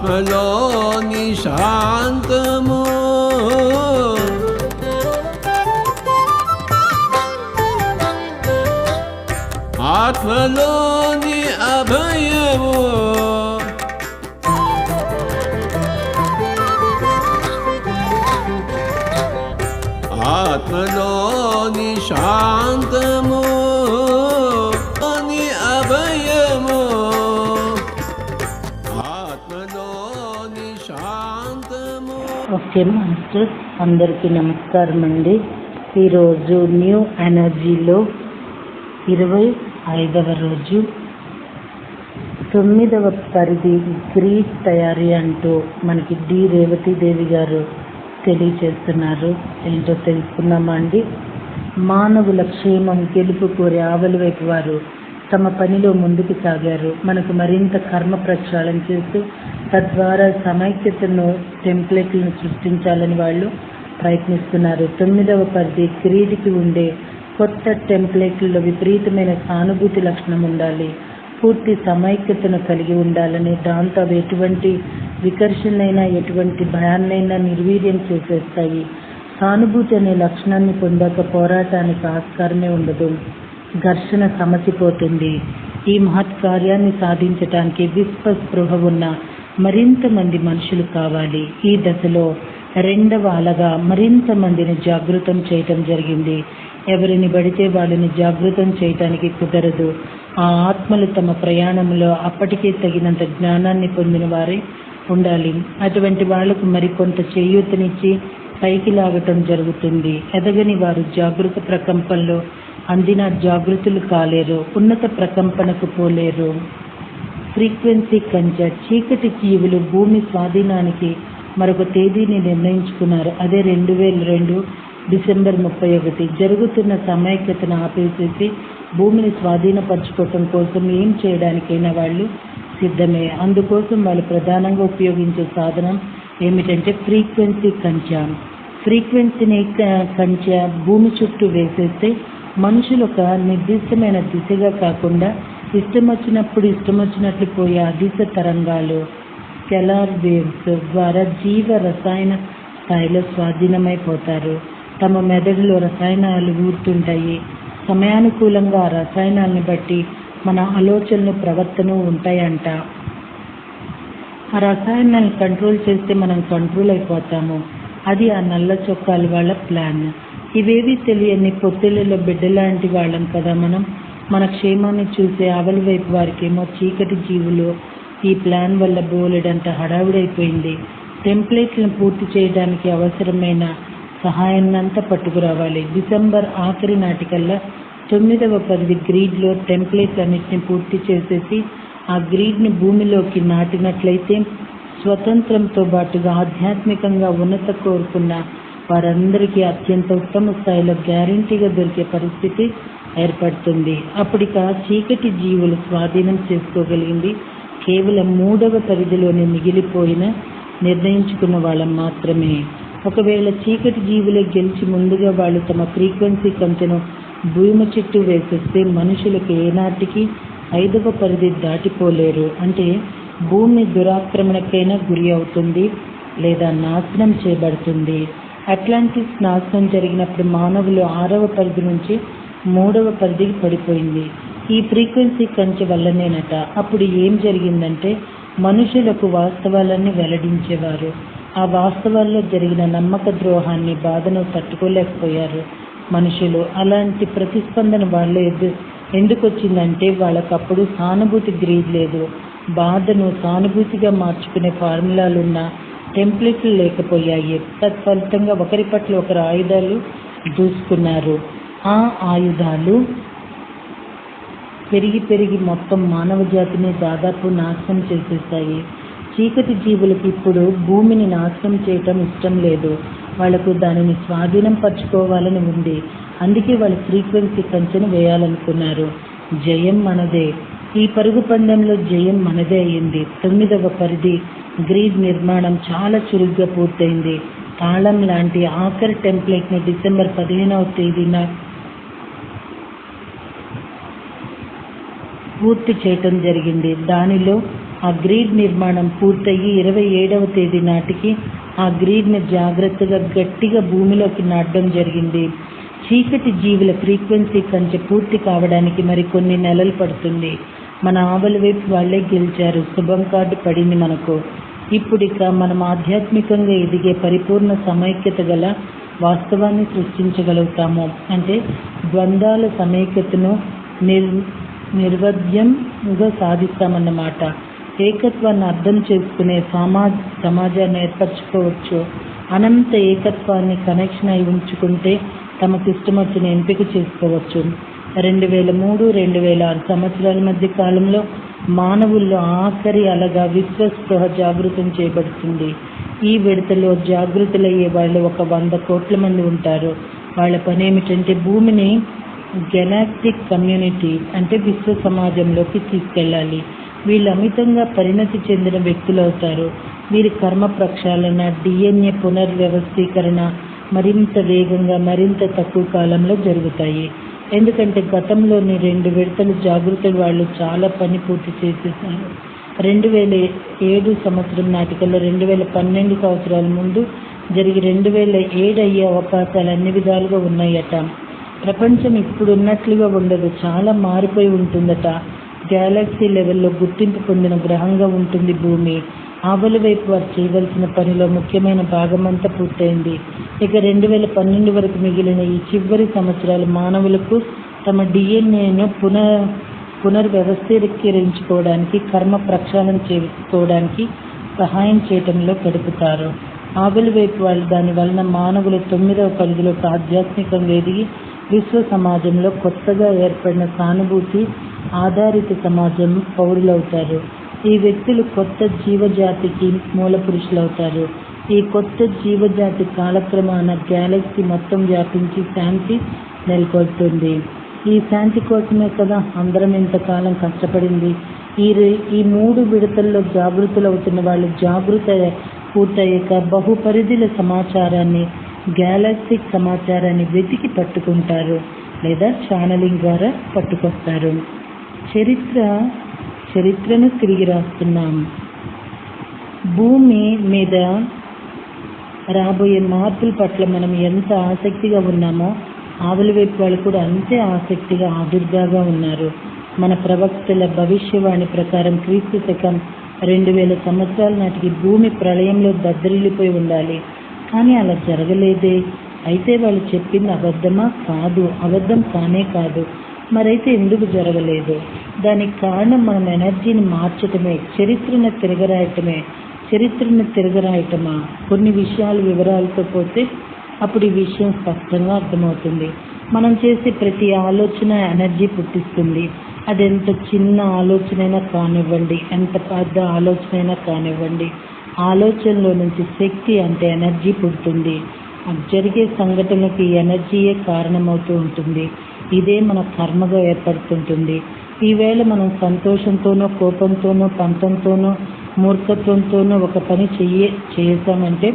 ఆత్మలోని శాంతము ఆత్మలోని అభయము ఆత్మలోని శాంతము అని అభయము ఆత్మలోని శాంతము. ఓకే మాస్టర్, అందరికీ నమస్కారం అండి. ఈరోజు న్యూ ఎనర్జీలో 25వ రోజు 9వ పరిధి గ్రీడ్ తయారీ అంటూ మనకి డి రేవతీదేవి గారు తెలియచేస్తున్నారు. ఏంటో తెలుసుకున్నామా అండి. మానవుల క్షేమం గెలుపు కోరే ఆవలి వైపు వారు తమ పనిలో ముందుకు సాగారు. మనకు మరింత కర్మ ప్రక్షాళన చేస్తూ తద్వారా సమైక్యతను టెంప్లెట్లను సృష్టించాలని వాళ్ళు ప్రయత్నిస్తున్నారు. 9వ పరిధి గ్రీడ్కి ఉండే కొత్త టెంప్లెట్లలో విపరీతమైన సానుభూతి లక్షణం ఉండాలి, పూర్తి సమైక్యతను కలిగి ఉండాలని, దాంతో అవి ఎటువంటి వికర్షణైనా ఎటువంటి భయాన్నైనా నిర్వీర్యం చేసేస్తాయి. సానుభూతి అనే లక్షణాన్ని పొందాక పోరాటానికి ఆస్కారమే ఉండదు, ఘర్షణ సమసిపోతుంది. ఈ మహత్ కార్యాన్ని సాధించటానికి విశ్వస్పృహ ఉన్న మరింత మంది మనుషులు కావాలి. ఈ దశలో 2వ అలగా మరింత మందిని జాగృతం చేయటం జరిగింది. ఎవరిని పడితే వాళ్ళని జాగృతం చేయటానికి కుదరదు. ఆ ఆత్మలు తమ ప్రయాణంలో అప్పటికే తగినంత జ్ఞానాన్ని పొందిన వారే ఉండాలి. అటువంటి వాళ్లకు మరికొంత చేయూతనిచ్చి పైకి లాగటం జరుగుతుంది. ఎదగని వారు జాగృత ప్రకంపనలో అందిన జాగృతులు కాలేరు, ఉన్నత ప్రకంపనకు పోలేరు. ఫ్రీక్వెన్సీ కంచె చీకటి జీవులు భూమి స్వాధీనానికి మరొక తేదీని నిర్ణయించుకున్నారు. అదే 2002 డిసెంబర్ 31. జరుగుతున్న సమైక్యతను ఆపేసేసి భూమిని స్వాధీనపరచుకోవటం కోసం ఏం చేయడానికైనా వాళ్ళు సిద్ధమే. అందుకోసం వాళ్ళు ప్రధానంగా ఉపయోగించే సాధనం ఏమిటంటే ఫ్రీక్వెన్సీ కంచె. ఫ్రీక్వెన్సీని కంచె భూమి చుట్టూ వేసేస్తే మనుషులు ఒక నిర్దిష్టమైన దిశగా కాకుండా ఇష్టం వచ్చినట్లు పోయే అదిశ తరంగాలు స్కెలార్ వేవ్స్ ద్వారా జీవ రసాయన స్థాయిలో స్వాధీనమైపోతారు. తమ మెదడులో రసాయనాలు ఊరుతుంటాయి. సమయానుకూలంగా ఆ రసాయనాలను బట్టి మన ఆలోచనలు ప్రవర్తన ఉంటాయంట. ఆ రసాయనాలను కంట్రోల్ చేస్తే మనం కంట్రోల్ అయిపోతాము. అది ఆ నల్ల చొక్కాల వాళ్ళ ప్లాన్. ఇవేవి తెలియని పొత్తిళ్లలో బిడ్డలాంటి వాళ్ళం కదా మనం. మన క్షేమాన్ని చూసే ఆవలి వైపు వారికేమో చీకటి జీవులు ఈ ప్లాన్ వల్ల బోలెడంత హడావుడైపోయింది. టెంప్లెట్లను పూర్తి చేయడానికి అవసరమైన సహాయాన్నంతా పట్టుకురావాలి. డిసెంబర్ ఆఖరి నాటికల్లా 9వ పరిధి గ్రీడ్లో టెంప్లెట్లన్నింటినీ పూర్తి చేసేసి ఆ గ్రీడ్ని భూమిలోకి నాటినట్లయితే స్వతంత్రంతో పాటుగా ఆధ్యాత్మికంగా ఉన్నత కోరుకున్న వారందరికీ అత్యంత ఉత్తమ స్థాయిలో గ్యారంటీగా దొరికే పరిస్థితి ఏర్పడుతుంది. అప్పటిక చీకటి జీవులు స్వాధీనం చేసుకోగలిగింది కేవలం 3వ పరిధిలోనే మిగిలిపోయిన నిర్ణయించుకున్న వాళ్ళం మాత్రమే. ఒకవేళ చీకటి జీవులే గెలిచి ముందుగా వాళ్ళు తమ ఫ్రీక్వెన్సీ కంచెను భూమి చుట్టూ వేసేస్తే మనుషులకు ఏనాటికి 5వ పరిధి దాటిపోలేరు. అంటే భూమి దురాక్రమణకైనా గురి అవుతుంది లేదా నాశనం చేయబడుతుంది. అట్లాంటిస్ నాశనం జరిగినప్పుడు మానవులు 6వ పరిధి నుంచి 3వ పరిధికి పడిపోయింది. ఈ ఫ్రీక్వెన్సీ కంచె వల్లనేనట. అప్పుడు ఏం జరిగిందంటే మనుషులకు వాస్తవాలన్నీ వెల్లడించేవారు. ఆ వాస్తవాల్లో జరిగిన నమ్మక ద్రోహాన్ని బాధను తట్టుకోలేకపోయారు మనుషులు. అలాంటి ప్రతిస్పందన వాళ్ళు ఎందుకు వచ్చిందంటే వాళ్ళకప్పుడు సానుభూతి గ్రీడ్ లేదు. బాధను సానుభూతిగా మార్చుకునే ఫార్ములాలున్న టెంప్లెట్లు లేకపోయాయి. తత్ఫలితంగా ఒకరి పట్ల ఒకరు ఆయుధాలు దూసుకున్నారు. ఆ ఆయుధాలు పెరిగి మొత్తం మానవ జాతిని దాదాపు నాశనం చేసేస్తాయి. చీకటి జీవులకు ఇప్పుడు భూమిని నాశనం చేయటం ఇష్టం లేదు. వాళ్లకు దానిని స్వాధీనం పరచుకోవాలని ఉంది. అందుకే వాళ్ళు ఫ్రీక్వెన్సీ కంచెను వేయాలనుకున్నారు. జయం మనదే. ఈ పరుగు పందెంలో జయం మనదే అయింది. 9వ పరిధి గ్రీడ్ నిర్మాణం చాలా చురుగ్గా పూర్తయింది. తాళం లాంటి ఆఖరి టెంప్లెట్ని డిసెంబర్ 15వ తేదీన పూర్తి చేయటం జరిగింది. దానిలో ఆ గ్రిడ్ నిర్మాణం పూర్తయి 27వ తేదీ నాటికి ఆ గ్రిడ్ని జాగ్రత్తగా గట్టిగా భూమిలోకి నాటడం జరిగింది. చీకటి జీవుల ఫ్రీక్వెన్సీ కంచె పూర్తి కావడానికి మరికొన్ని నెలలు పడుతుంది. మన ఆవల వైపు వాళ్ళే గెలిచారు. శుభం కార్డు పడింది మనకు. ఇప్పుడిక మనం ఆధ్యాత్మికంగా ఎదిగే పరిపూర్ణ సమైక్యత గల వాస్తవాన్ని సృష్టించగలుగుతాము. అంటే ద్వంద్వాల సమైక్యతను నిర్వధ్యంగా సాధిస్తామన్నమాట. ఏకత్వాన్ని అర్థం చేసుకునే సమాజాన్ని ఏర్పరచుకోవచ్చు. అనంత ఏకత్వాన్ని కనెక్షన్ అయి ఉంచుకుంటే తమకు ఇష్టం వచ్చిన ఎంపిక చేసుకోవచ్చు. 2003, 2006 సంవత్సరాల మధ్య కాలంలో మానవుల్లో ఆఖరి అలగా విశ్వస్పృహ జాగృతం చేయబడుతుంది. ఈ విడతలో జాగృతులయ్యే వాళ్ళు 100 కోట్ల మంది ఉంటారు. వాళ్ళ పని ఏమిటంటే భూమిని గెలాక్టిక్ కమ్యూనిటీ అంటే విశ్వ సమాజంలోకి తీసుకెళ్ళాలి. వీళ్ళు అమితంగా పరిణతి చెందిన వ్యక్తులు అవుతారు. వీరి కర్మ ప్రక్షాళన, DNA పునర్వ్యవస్థీకరణ మరింత వేగంగా మరింత తక్కువ కాలంలో జరుగుతాయి. ఎందుకంటే గతంలోని 2 విడతలు జాగృతి వాళ్ళు చాలా పని పూర్తి చేసేసారు. 2007 సంవత్సరం నాటికల్లా 2012 సంవత్సరాల ముందు జరిగి 2007 అయ్యే అవకాశాలు అన్ని విధాలుగా ఉన్నాయట. ప్రపంచం ఇప్పుడున్నట్లుగా ఉండదు, చాలా మారిపోయి ఉంటుందట. గ్యాలక్సీ లెవెల్లో గుర్తింపు పొందిన గ్రహంగా ఉంటుంది భూమి. ఆవల వైపు వారు చేయవలసిన పనిలో ముఖ్యమైన భాగమంతా పూర్తయింది. ఇక 2012 వరకు మిగిలిన ఈ చివరి సంవత్సరాలు మానవులకు తమ DNAను పునర్వ్యవస్థీకరించుకోవడానికి, కర్మ ప్రక్షాళన చేసుకోవడానికి సహాయం చేయటంలో గడుపుతారు. ఆవల వైపు వాళ్ళు దాని వలన మానవులు 9వ పరిధిలోకి ఆధ్యాత్మికంగా ఎదిగి విశ్వ సమాజంలో కొత్తగా ఏర్పడిన సానుభూతి ఆధారిత సమాజం పౌరులవుతారు. ఈ వ్యక్తులు కొత్త జీవజాతికి మూల పురుషులవుతారు. ఈ కొత్త జీవజాతి కాలక్రమాన గ్యాలక్సీ మొత్తం వ్యాపించి శాంతి నెలకొల్పుతుంది. ఈ శాంతి కోసమే కదా అందరం ఇంతకాలం కష్టపడింది. ఈ 3 విడతల్లో జాగృతులవుతున్న వాళ్ళు జాగృత పూర్తయ్యాక బహుపరిధిల సమాచారాన్ని, గ్యాలక్టిక్ సమాచారాన్ని వెతికి పట్టుకుంటారు లేదా ఛానలింగ్ ద్వారా పట్టుకొస్తారు. చరిత్రను తిరిగి రాస్తున్నాం. భూమి మీద రాబోయే మార్పుల పట్ల మనం ఎంత ఆసక్తిగా ఉన్నామో ఆవుల వైపు వాళ్ళు కూడా అంతే ఆసక్తిగా ఆదుర్దాగా ఉన్నారు. మన ప్రవక్తల భవిష్యవాణి ప్రకారం క్రీస్తు శకం 2000 సంవత్సరాల నాటికి భూమి ప్రళయంలో దద్దరిల్లిపోయి ఉండాలి. కానీ అలా జరగలేదే. అయితే వాళ్ళు చెప్పింది అబద్ధమా? కాదు, అబద్ధం కానే కాదు. మరైతే ఎందుకు జరగలేదు? దానికి కారణం మనం ఎనర్జీని మార్చటమే, చరిత్రను తిరగరాయటమా? కొన్ని విషయాలు వివరాలతో పోతే అప్పుడు ఈ విషయం స్పష్టంగా అర్థమవుతుంది. మనం చేసే ప్రతి ఆలోచన ఎనర్జీ పుట్టిస్తుంది. అది ఎంత చిన్న ఆలోచనైనా కానివ్వండి, ఎంత పెద్ద ఆలోచనైనా కానివ్వండి, ఆలోచనలో నుంచి శక్తి అంటే ఎనర్జీ పుడుతుంది. జరిగే సంఘటనలకి ఎనర్జీయే కారణమవుతూ ఉంటుంది. ఇదే మన కర్మగా ఏర్పడుతుంటుంది. ఈవేళ మనం సంతోషంతోనో, కోపంతోనో, పంతంతోనో, మూర్ఖత్వంతోనో ఒక పని చేసామంటే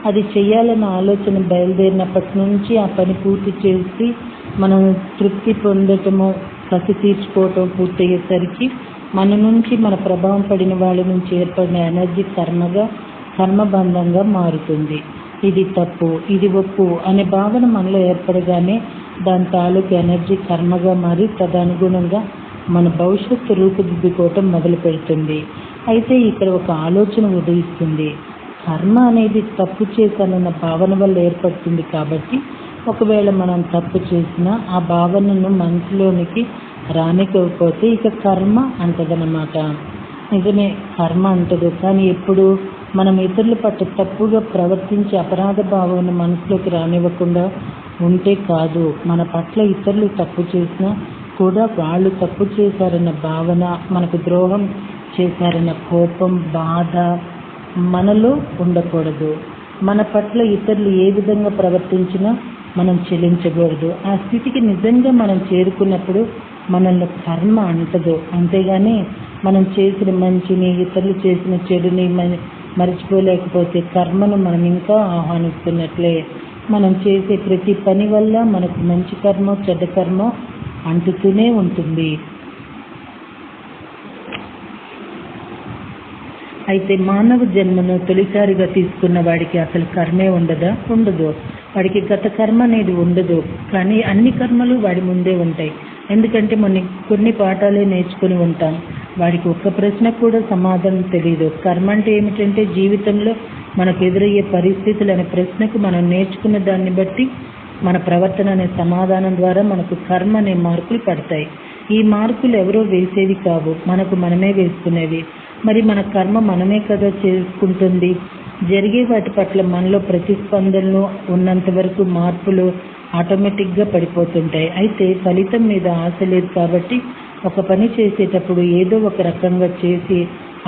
అది చెయ్యాలన్న ఆలోచన బయలుదేరినప్పటి నుంచి ఆ పని పూర్తి చేసి మనం తృప్తి పొందటము, కసి తీర్చుకోవటం పూర్తయ్యేసరికి మన నుంచి, మన ప్రభావం పడిన వాళ్ళ నుంచి ఏర్పడిన ఎనర్జీ కర్మబంధంగా మారుతుంది. ఇది తప్పు, ఇది ఒప్పు అనే భావన మనలో ఏర్పడగానే దాని తాలూకు ఎనర్జీ కర్మగా మారి తదనుగుణంగా మన భవిష్యత్తు రూపుదిద్దుకోవటం మొదలు పెడుతుంది. అయితే ఇక్కడ ఒక ఆలోచన ఉదయిస్తుంది. కర్మ అనేది తప్పు చేశానన్న భావన వల్ల ఏర్పడుతుంది. కాబట్టి ఒకవేళ మనం తప్పు చేసినా ఆ భావనను మనసులోనికి రానికపోతే ఇక కర్మ అంటదన్నమాట. నిజమే, కర్మ అంటదు. కానీ ఎప్పుడు మనం ఇతరుల పట్ల తప్పుగా ప్రవర్తించి అపరాధ భావన మనసులోకి రానివ్వకుండా ఉంటే కాదు, మన పట్ల ఇతరులు తప్పు చేసినా కూడా వాళ్ళు తప్పు చేశారన్న భావన, మనకు ద్రోహం చేశారన్న కోపం, బాధ మనలో ఉండకూడదు. మన పట్ల ఇతరులు ఏ విధంగా ప్రవర్తించినా మనం చెల్లించకూడదు. ఆ స్థితికి నిజంగా మనం చేరుకున్నప్పుడు మనల్ని కర్మ అంటదు. అంతేగాని మనం చేసిన మంచిని, ఇతరులు చేసిన చెడుని మర్చిపోలేకపోతే కర్మను మనం ఇంకా ఆహ్వానిస్తున్నట్లే. మనం చేసే ప్రతి పని వల్ల మనకు మంచి కర్మ, చెడ్డ కర్మ అంటుతూనే ఉంటుంది. అయితే మానవ జన్మను తొలిసారిగా తీసుకున్న వాడికి అసలు కర్మే ఉండదా? ఉండదు. వాడికి గత కర్మ అనేది ఉండదు. కానీ అన్ని కర్మలు వాడి ముందే ఉంటాయి. ఎందుకంటే కొన్ని పాఠాలే నేర్చుకుని ఉంటాం. వాడికి ఒక్క ప్రశ్న కూడా సమాధానం తెలియదు. కర్మ అంటే ఏమిటంటే జీవితంలో మనకు ఎదురయ్యే పరిస్థితులు అనే ప్రశ్నకు మనం నేర్చుకున్న దాన్ని బట్టి మన ప్రవర్తన అనే సమాధానం ద్వారా మనకు కర్మ అనే మార్కులు పడతాయి. ఈ మార్కులు ఎవరో వేసేవి కావు, మనకు మనమే వేసుకునేవి. మరి మన కర్మ మనమే కదా చేసుకుంటుంది. జరిగే వాటి పట్ల మనలో ప్రతిస్పందనలు ఉన్నంత వరకు మార్పులు ఆటోమేటిక్గా పడిపోతుంటాయి. అయితే ఫలితం మీద ఆశ లేదు కాబట్టి ఒక పని చేసేటప్పుడు ఏదో ఒక రకంగా చేసి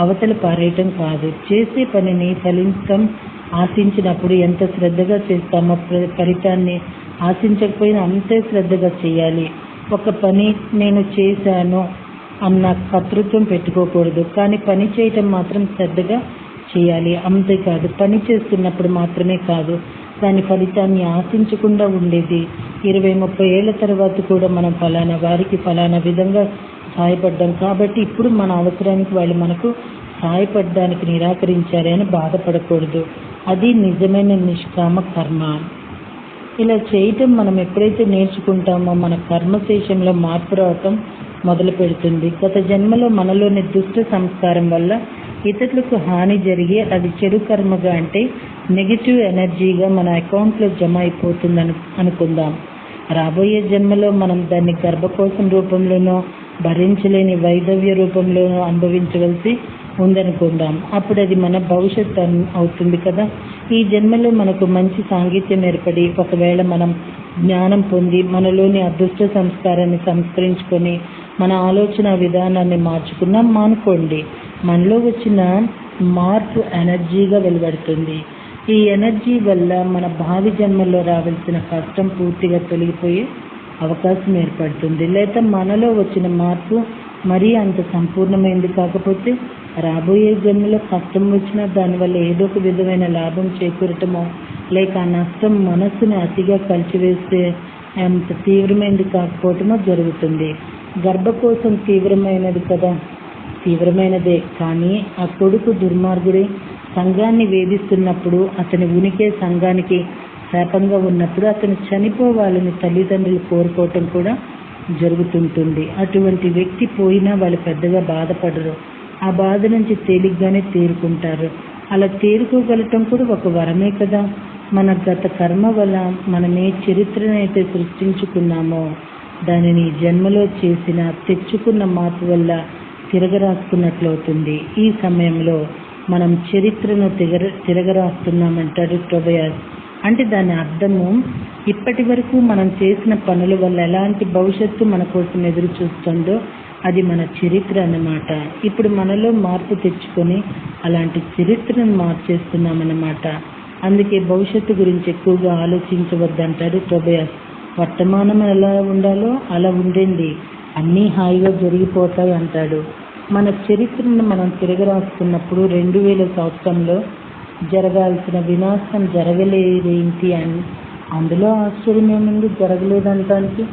అవతల పారేయటం కాదు. చేసే పనిని ఫలితం ఆశించినప్పుడు ఎంత శ్రద్ధగా చేస్తామో ఫలితాన్ని ఆశించకపోయినా అంతే శ్రద్ధగా చేయాలి. ఒక పని నేను చేశాను అన్న కర్తృత్వం పెట్టుకోకూడదు. కానీ పని చేయటం మాత్రం శ్రద్ధగా చేయాలి. అంతేకాదు పని చేస్తున్నప్పుడు మాత్రమే కాదు, దాని ఫలితాన్ని ఆశించకుండా ఉండేది. 20-30 ఏళ్ల తర్వాత కూడా మనం ఫలానా వారికి ఫలానా విధంగా సహాయపడ్డాం కాబట్టి ఇప్పుడు మన అవసరానికి వాళ్ళు మనకు సహాయపడడానికి నిరాకరించారే అని బాధపడకూడదు. అది నిజమైన నిష్కామ కర్మ. ఇలా చేయటం మనం ఎప్పుడైతే నేర్చుకుంటామో మన కర్మశేషంలో మార్పు రావటం మొదలు పెడుతుంది. గత జన్మలో మనలోని దుష్ట సంస్కారం వల్ల ఇతరులకు హాని జరిగి అది చెడు కర్మగా అంటే నెగిటివ్ ఎనర్జీగా మన అకౌంట్లో జమ అయిపోతుందని అనుకుందాం. రాబోయే జన్మలో మనం దాన్ని గర్భకోశం రూపంలోనో భరించలేని వైధవ్య రూపంలోనో అనుభవించవలసి ఉందనుకుందాం. అప్పుడు అది మన భవిష్యత్తు అవుతుంది కదా. ఈ జన్మలో మనకు మంచి సాంగత్యం ఏర్పడి ఒకవేళ మనం జ్ఞానం పొంది మనలోని అదృష్ట సంస్కారాన్ని సంస్కరించుకొని మన ఆలోచన విధానాన్ని మార్చుకున్నాం అనుకోండి, మనలో వచ్చిన మార్పు ఎనర్జీగా వెలువడుతుంది. ఈ ఎనర్జీ వల్ల మన భావి జన్మల్లో రావాల్సిన కష్టం పూర్తిగా తొలగిపోయే అవకాశం ఏర్పడుతుంది. లేదా మనలో వచ్చిన మార్పు మరీ అంత సంపూర్ణమైంది కాకపోతే రాబోయే జన్మలో కష్టం వచ్చినా దానివల్ల ఏదో ఒక విధమైన లాభం చేకూరటమో లేక ఆ నష్టం మనస్సును అతిగా కలిచివేస్తే అంత తీవ్రమైనది కాకపోవటమో జరుగుతుంది. గర్భకోశం తీవ్రమైనది కదా, తీవ్రమైనదే. కానీ ఆ కొడుకు దుర్మార్గుడే సంఘాన్ని వేధిస్తున్నప్పుడు, అతని ఉనికి సంఘానికి శాపంగా ఉన్నప్పుడు అతను చనిపోవాలని తల్లిదండ్రులు కోరుకోవటం కూడా జరుగుతుంటుంది. అటువంటి వ్యక్తి పోయినా వాళ్ళు పెద్దగా బాధపడరు. ఆ బాధ నుంచి తేలిగ్గానే తేరుకుంటారు. అలా తేరుకోగలటం కూడా ఒక వరమే కదా. మన గత కర్మ వల్ల మనం ఏ చరిత్రనైతే సృష్టించుకున్నామో దానిని జన్మలో చేసిన తెచ్చుకున్న మార్పు వల్ల తిరగరాసుకున్నట్లవుతుంది. ఈ సమయంలో మనం చరిత్రను తిరగరాస్తున్నామంటారు టోబియాస్. అంటే దాని అర్థము ఇప్పటి వరకు మనం చేసిన పనుల వల్ల ఎలాంటి భవిష్యత్తు మన కోసం ఎదురు చూస్తుందో అది మన చరిత్ర అన్నమాట. ఇప్పుడు మనలో మార్పు తెచ్చుకొని అలాంటి చరిత్రను మార్చేస్తున్నామన్నమాట. అందుకే భవిష్యత్తు గురించి ఎక్కువగా ఆలోచించవద్దంటారు టోబియాస్. వర్తమానం ఎలా ఉండాలో అలా ఉండండి, అన్నీ హాయిగా జరిగిపోతాయి అంటాడు. మన చరిత్రను మనం తిరగరాసుకున్నప్పుడు 2000 సంవత్సరంలో జరగాల్సిన వినాశనం జరగలేదేంటి అని అందులో ఆశ్చర్యం ఏముంది జరగలేదంటానికి?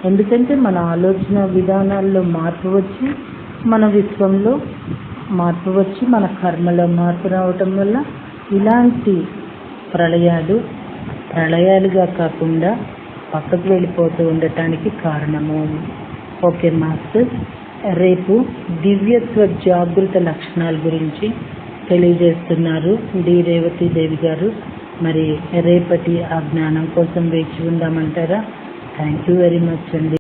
ఎందుకంటే మన ఆలోచన విధానాల్లో మార్పు వచ్చి మన విశ్వంలో మార్పు వచ్చి మన కర్మలో మార్పు రావటం వల్ల ఇలాంటి ప్రళయాలుగా కాకుండా పక్కకు వెళ్ళిపోతూ ఉండటానికి కారణము. ఓకే మాస్టర్, రేపు దివ్యత్వ జాగృత లక్షణాల గురించి తెలియజేస్తున్నారు డి రేవతి దేవి గారు. మరి రేపటి ఆ జ్ఞానం కోసం వేచి ఉందామంటారా? థ్యాంక్ యూ వెరీ మచ్ అండి.